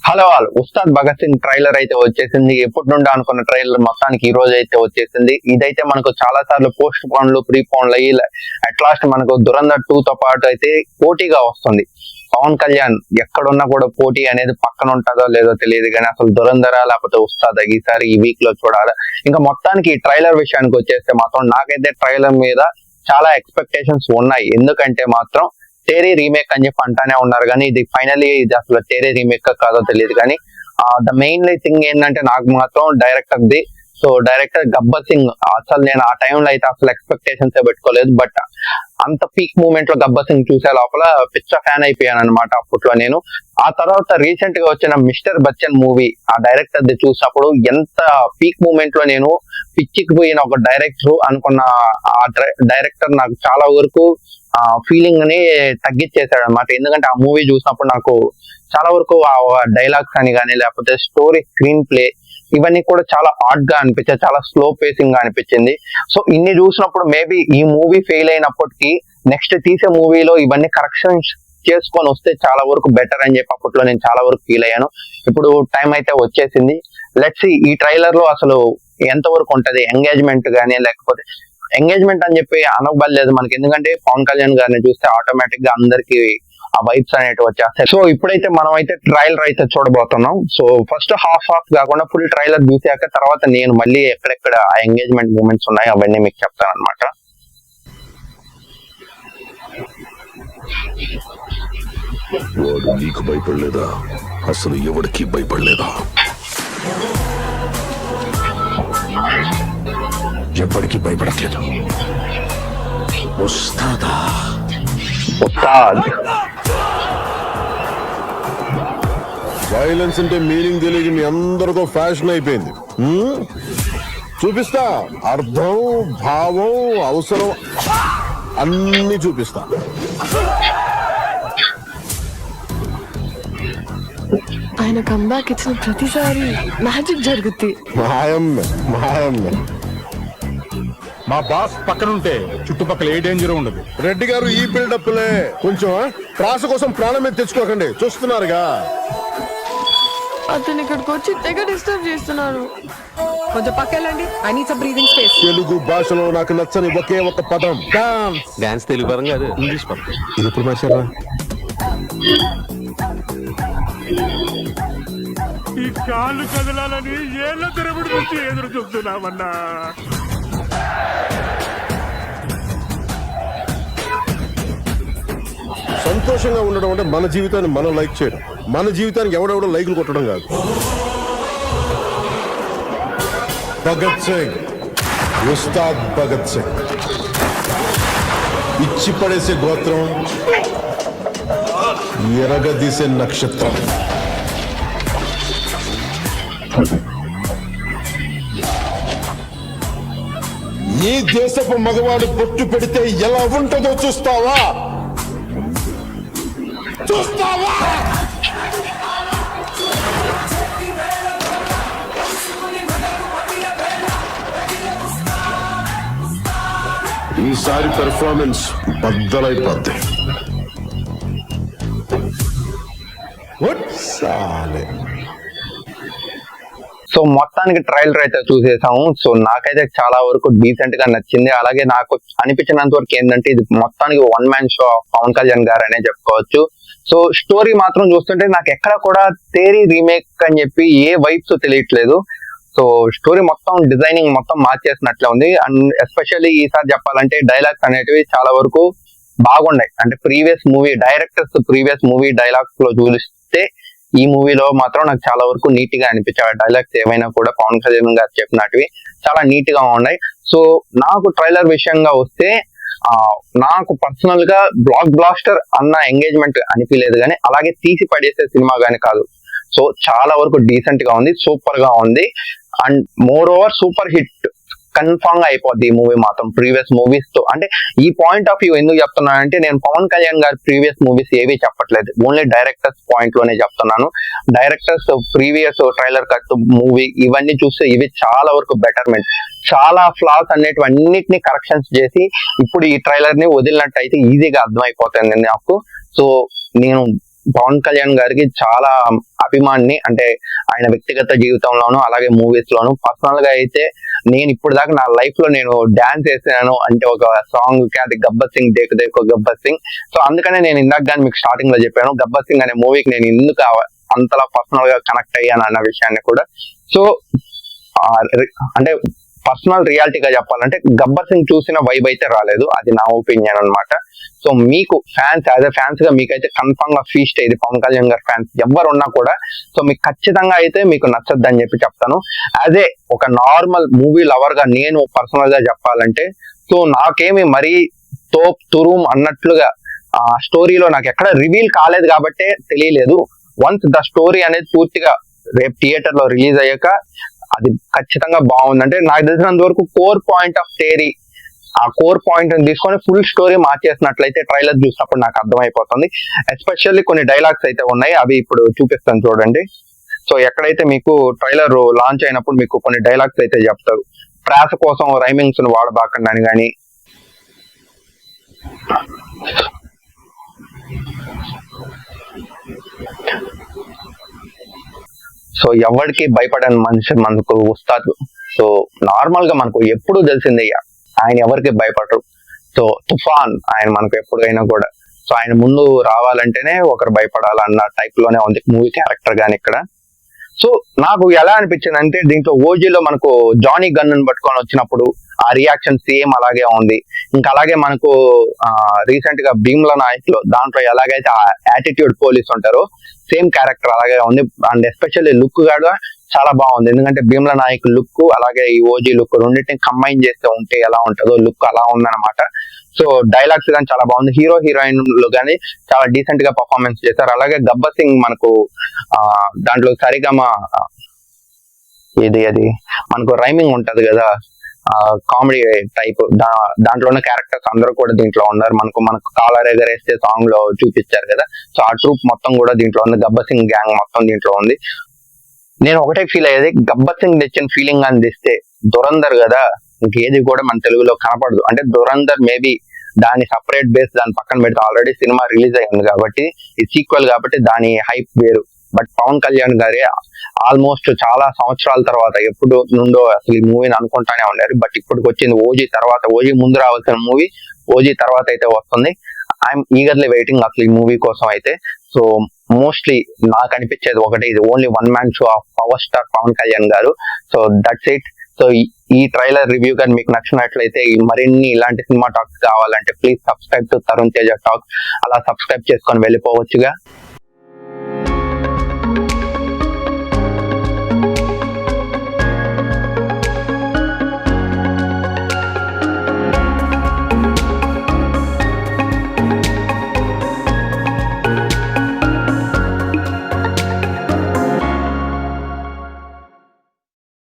Hello all, Ustaad Bhagat Singh trailer అయితే వచ్చేసింది. ఎప్పటి నుండి అనుకున్న ట్రైలర్ మొత్తానికి ఈ రోజు అయితే వచ్చేసింది. ఇదైతే మనకు చాలా సార్లు పోస్ట్ పోన్లు ప్రీ పోన్లు అయ్యి అట్ లాస్ట్ మనకు దురంధర్ 2 తో పాటు అయితే పోటీగా వస్తుంది. పవన్ కళ్యాణ్ ఎక్కడున్నా కూడా పోటీ అనేది పక్కన ఉంటుందో లేదో తెలియదు, కానీ అసలు దురంధరా లేకపోతే ఉస్తాద్ ఈసారి ఈ వీక్ లో చూడాలి. ఇంకా మొత్తానికి ఈ ట్రైలర్ విషయానికి వచ్చేస్తే మాత్రం నాకైతే ట్రైలర్ మీద చాలా ఎక్స్పెక్టేషన్స్ ఉన్నాయి. ఎందుకంటే మాత్రం టేరీ రీమేక్ అని చెప్పి అంటానే ఉన్నారు, కానీ ఇది ఫైనలీ ఇది అసలు టేరీ రీమేక్ కాదో తెలియదు. కానీ ద మెయిన్లీ థింగ్ ఏంటంటే నాకు మాత్రం డైరెక్టర్ గబ్బర్ సింగ్ అసలు నేను ఆ టైంలో అయితే అసలు ఎక్స్పెక్టేషన్స్ పెట్టుకోలేదు. బట్ అంత పీక్ మూమెంట్ లో గబ్బర్ సింగ్ చూసే లోపల పిచ్చ ఫ్యాన్ అయిపోయాను అనమాట అప్పట్లో నేను. ఆ తర్వాత రీసెంట్ గా వచ్చిన మిస్టర్ బచ్చన్ మూవీ ఆ డైరెక్టర్ ది చూసినప్పుడు ఎంత పీక్ మూమెంట్ లో నేను పిచ్చికి పోయిన ఒక డైరెక్టర్ అనుకున్న ఆ డైరెక్టర్ నాకు చాలా వరకు ఫీలింగ్ ని తగ్గించేశాడు అనమాట. ఎందుకంటే ఆ మూవీ చూసినప్పుడు నాకు చాలా వరకు ఆ డైలాగ్స్ అని కానీ లేకపోతే స్టోరీ స్క్రీన్ ప్లే ఇవన్నీ కూడా చాలా ఆర్ట్ గా అనిపించాయి, చాలా స్లో పేసింగ్ గా అనిపించింది. సో ఇన్ని చూసినప్పుడు మేబీ ఈ మూవీ ఫెయిల్ అయినప్పటికీ నెక్స్ట్ తీసే మూవీలో ఇవన్నీ కరెక్షన్స్ చేసుకొని వస్తే చాలా వరకు బెటర్ అని చెప్పి అప్పట్లో నేను చాలా వరకు ఫీల్ అయ్యాను. ఇప్పుడు టైం అయితే వచ్చేసింది. లెట్స్ ఈ ట్రైలర్ లో అసలు ఎంత వరకు ఉంటది ఎంగేజ్మెంట్ గానీ, లేకపోతే ఎంగేజ్మెంట్ అని చెప్పి అనబడలేదు మనకి, ఎందుకంటే పవన్ కళ్యాణ్ గారిని చూస్తే ఆటోమేటిక్ గా అందరికి ఆ వైబ్స్ అనేవి వచ్చేస్తాయి. సో ఇప్పుడైతే మనం అయితే ట్రైలర్ అయితే చూడబోతున్నాం. సో ఫస్ట్ హాఫ్ కాకుండా ఫుల్ ట్రైలర్ చూసాక తర్వాత నేను మళ్ళీ ఎక్కడెక్కడ ఆ ఎంగేజ్మెంట్ మూమెంట్స్ ఉన్నాయి అవన్నీ మీకు చెప్తాను అనమాట. వాడు నీకు భయపడలేదా? అసలు ఎవరికి భయపడలేదా? ఎప్పటికీ భయపడట్లేదు. ఉస్తాద్ వైలెన్స్ అంటే మీనింగ్ తెలియక మీ అందరితో ఫ్యాషన్ అయిపోయింది. చూపిస్తా, అర్థం భావం అవసరం అన్ని చూపిస్తా. ఆయన కంబ్యాక్ ఇచ్చిన ప్రతిసారి మ్యాజిక్ జరుగుద్ది. మాయమ్మే మా బాస్ పక్కనుంటే చుట్టుపక్కల ఏ డేంజర్ ఉండదు. రెడ్డి గారు ఈ బిల్డప్లే కొంచెం ప్రాస కోసం ప్రాణం మీద తెచ్చుకోకండి. చూస్తున్నారుగా అతను ఇక్కడికి వచ్చి తెగ డిస్టర్బ్ చేస్తున్నారు. కొంచెం పక్కెళ్ళండి. I need some breathing space. Telugu భాషలో నాకు నచ్చని ఒకే ఒక పదం డాన్స్. డాన్స్ తెలుగు పదం కాదు, ఇంగ్లీష్ పదం. ఇది ఎప్పుడు మార్చారా? ఈ కాళ్ళు కదలాలని ఏళ్ళ తెరబడి నుంచి ఎదురు చూస్తున్నామన్నా. సంతోషంగా ఉండడం అంటే మన జీవితాన్ని మనం లైక్ చేయడం, మన జీవితానికి ఎవడెవడో లైకులు కొట్టడం కాదు. భగత్ సింగ్, ఉస్తాద్ భగత్ సింగ్ ఇచ్చి పడేసే గోత్రం, ఎరగదీసే నక్షత్రం. ఈ దేశపు మగవాడు బొట్టు పెడితే ఎలా ఉంటుందో చూస్తావా? ఈసారి పెర్ఫార్మెన్స్ బద్దలైపోద్ది. సో మొత్తానికి ట్రైలర్ అయితే చూసేసాము. సో నాకైతే చాలా వరకు డీసెంట్ గా నచ్చింది. అలాగే నాకు అనిపించినంత వరకు ఏంటంటే ఇది మొత్తానికి one man show Pawan Kalyan garu అనే చెప్పుకోవచ్చు. సో స్టోరీ మాత్రం చూస్తుంటే నాకు ఎక్కడ కూడా తేరీ రీమేక్ అని చెప్పి ఏ వైబ్స్ తెలియట్లేదు. సో స్టోరీ మొత్తం డిజైనింగ్ మొత్తం మార్చేసినట్లే ఉంది. అండ్ ఎస్పెషల్లీ ఈసారి చెప్పాలంటే డైలాగ్స్ అనేటివి చాలా వరకు బాగున్నాయి. అంటే ప్రీవియస్ మూవీ డైలాగ్స్ లో చూస్తే ఈ మూవీలో మాత్రం నాకు చాలా వరకు నీట్ గా అనిపించాయి. డైలాగ్స్ ఏమైనా కూడా పవన్ కళ్యాణ్ గారు చెప్పినటివి చాలా నీట్ గా ఉన్నాయి. సో నాకు ట్రైలర్ విషయంగా వస్తే నాకు పర్సనల్ గా బ్లాక్ బ్లాస్టర్ అన్న ఎంగేజ్మెంట్ అనిపించలేదు, కానీ అలాగే తీసి పడేసే సినిమా గానీ కాదు. సో చాలా వరకు డీసెంట్ గా ఉంది, సూపర్ గా ఉంది. And more over super hit confirm గా అయిపోద్ది ఈ మూవీ మాత్రం ప్రీవియస్ మూవీస్ తో. అంటే ఈ పాయింట్ ఆఫ్ వ్యూ ఎందుకు చెప్తున్నానంటే నేను పవన్ కళ్యాణ్ గారి ప్రీవియస్ మూవీస్ ఏవి చెప్పట్లేదు, ఓన్లీ డైరెక్టర్స్ పాయింట్ లోనే చెప్తున్నాను. Directors previous trailer cut movie ఇవన్నీ చూస్తే ఇవి చాలా వరకు బెటర్మెంట్, చాలా ఫ్లాస్ అన్నిటిని కరెక్షన్స్ చేసి ఇప్పుడు ఈ ట్రైలర్ ని వదిలినట్టయితే ఈజీగా అర్థమైపోతుంది నాకు. సో నేను పవన్ కళ్యాణ్ గారికి చాలా అభిమాని. అంటే ఆయన వ్యక్తిగత జీవితంలోను అలాగే మూవీస్ లోను. పర్సనల్ గా అయితే నేను ఇప్పుడు దాకా నా లైఫ్ లో నేను డాన్స్ చేసాను అంటే ఒక సాంగ్ కి, అది గబ్బర్ సింగ్ దేకు దేకు గబ్బర్ సింగ్. సో అందుకనే నేను ఇందాక కానీ మీకు స్టార్టింగ్ లో చెప్పాను, గబ్బర్ సింగ్ అనే మూవీకి నేను ఎందుకు అంతలా పర్సనల్ గా కనెక్ట్ అయ్యాను అన్న విషయాన్ని కూడా. సో అంటే పర్సనల్ రియాలిటీగా చెప్పాలంటే గబ్బర్ సింగ్ చూసిన వైబ్ అయితే రాలేదు, అది నా ఒపీనియన్ అన్నమాట. సో మీకు ఫ్యాన్స్, యాజ్ ఎ ఫ్యాన్స్ గా మీకైతే కన్ఫర్మ్ గా ఫీస్ట్ ఇది పవన్ కళ్యాణ్ గారి ఫ్యాన్స్ ఎవరు ఉన్నా కూడా సో మీకు ఖచ్చితంగా అయితే మీకు నచ్చద్దు అని చెప్పి చెప్తాను. యాజ్ ఏ ఒక నార్మల్ మూవీ లవర్ గా నేను పర్సనల్ గా చెప్పాలంటే, సో నాకేమి మరీ తోప్ తురుమ్ అన్నట్లుగా ఆ స్టోరీలో నాకు ఎక్కడ రివీల్ కాలేదు కాబట్టి తెలియలేదు. వన్స్ ద స్టోరీ అనేది పూర్తిగా రేపు థియేటర్ లో రిలీజ్ అయ్యాక అది ఖచ్చితంగా బాగుంది. అంటే నాకు తెలిసినంత వరకు కోర్ పాయింట్ ఆఫ్ థియరీ, ఆ కోర్ పాయింట్ తీసుకొని ఫుల్ స్టోరీ మార్చేసినట్లయితే ట్రైలర్ చూసినప్పుడు నాకు అర్థమైపోతుంది. ఎస్పెషల్లీ కొన్ని డైలాగ్స్ అయితే ఉన్నాయి, అవి ఇప్పుడు చూపిస్తాను చూడండి. సో ఎక్కడైతే మీకు ట్రైలర్ లాంచ్ అయినప్పుడు మీకు కొన్ని డైలాగ్స్ అయితే చెప్తారు, ప్రాస కోసం రైమింగ్స్ వాడబాకండి అని కానీ. సో ఎవరికి భయపడని మనిషి మనకు ఉస్తాద్. సో నార్మల్ గా మనకు ఎప్పుడు తెలిసిందే ఆయన ఎవరికి భయపడరు. సో తుఫాన్ ఆయన మనకు ఎప్పుడైనా కూడా. సో ఆయన ముందు రావాలంటేనే ఒకరు భయపడాలన్న టైప్ లోనే ఉంది మూవీ క్యారెక్టర్ గాని ఇక్కడ. సో నాకు ఎలా అనిపించింది అంటే, దీంట్లో ఓజీలో మనకు జానీ గన్ను పట్టుకొని వచ్చినప్పుడు ఆ రియాక్షన్ సేమ్ అలాగే ఉంది. ఇంకా అలాగే మనకు రీసెంట్ గా భీమ్లా నాయక్ లో దాంట్లో ఎలాగైతే ఆ యాటిట్యూడ్ పోలీస్ ఉంటారో సేమ్ క్యారెక్టర్ అలాగే ఉంది. అండ్ ఎస్పెషల్లీ లుక్ కూడా చాలా బాగుంది, ఎందుకంటే భీమ్లా నాయక్ లుక్ అలాగే ఈ ఓజీ లుక్ రెండింటిని కంబైన్ చేస్తే ఉంటే ఎలా ఉంటుందో లుక్ అలా ఉందన్నమాట. సో డైలాగ్స్ కానీ చాలా బాగుంది, హీరో హీరోయిన్ లు కానీ చాలా డీసెంట్ గా పర్ఫార్మెన్స్ చేశారు. అలాగే గబ్బర్ సింగ్ మనకు దాంట్లో సరిగమ అది మనకు రైమింగ్ ఉంటది కదా, కామెడీ టైప్, దాంట్లోనే క్యారెక్టర్స్ అందరూ కూడా దీంట్లో ఉన్నారు. మనకు కాలర్ ఎగరేస్తే సాంగ్ లో చూపించారు కదా, సో ఆ ట్రూప్ మొత్తం కూడా దీంట్లో ఉంది, గబ్బర్ సింగ్ గ్యాంగ్ మొత్తం దీంట్లో ఉంది. నేను ఒకటే ఫీల్ అయ్యేది, గబ్బర్ సింగ్ తెచ్చిన ఫీలింగ్ అందిస్తే దురందర్ కదా ఇంకేది కూడా మన తెలుగులో కనపడదు. అంటే దురందర్ మేబీ దాని సపరేట్ బేస్ దాని పక్కన పెడితే ఆల్రెడీ సినిమా రిలీజ్ అయింది కాబట్టి ఇది సీక్వెల్ కాబట్టి దాని హైప్ వేరు. బట్ పవన్ కళ్యాణ్ గారే ఆల్మోస్ట్ చాలా సంవత్సరాల తర్వాత ఎప్పుడు నుండో అసలు ఈ మూవీని అనుకుంటానే ఉన్నారు. బట్ ఇప్పటికి వచ్చింది ఓజీ తర్వాత, ఓజీ ముందు రావాల్సిన మూవీ ఓజీ తర్వాత అయితే వస్తుంది. ఐఎమ్ ఈగర్లీ వెయిటింగ్ అసలు ఈ మూవీ కోసం అయితే. సో మోస్ట్లీ నాకు అనిపించేది ఒకటే, ఇది only one man show of power star Pawan Kalyan గారు. So that's it. సో ఈ ట్రైలర్ రివ్యూ కానీ మీకు నచ్చినట్లయితే మరిన్ని ఇలాంటి సినిమా టాక్స్ కావాలంటే please subscribe to Tarun Teja talks. అలా సబ్స్క్రైబ్ చేసుకొని వెళ్ళిపోవచ్చుగా.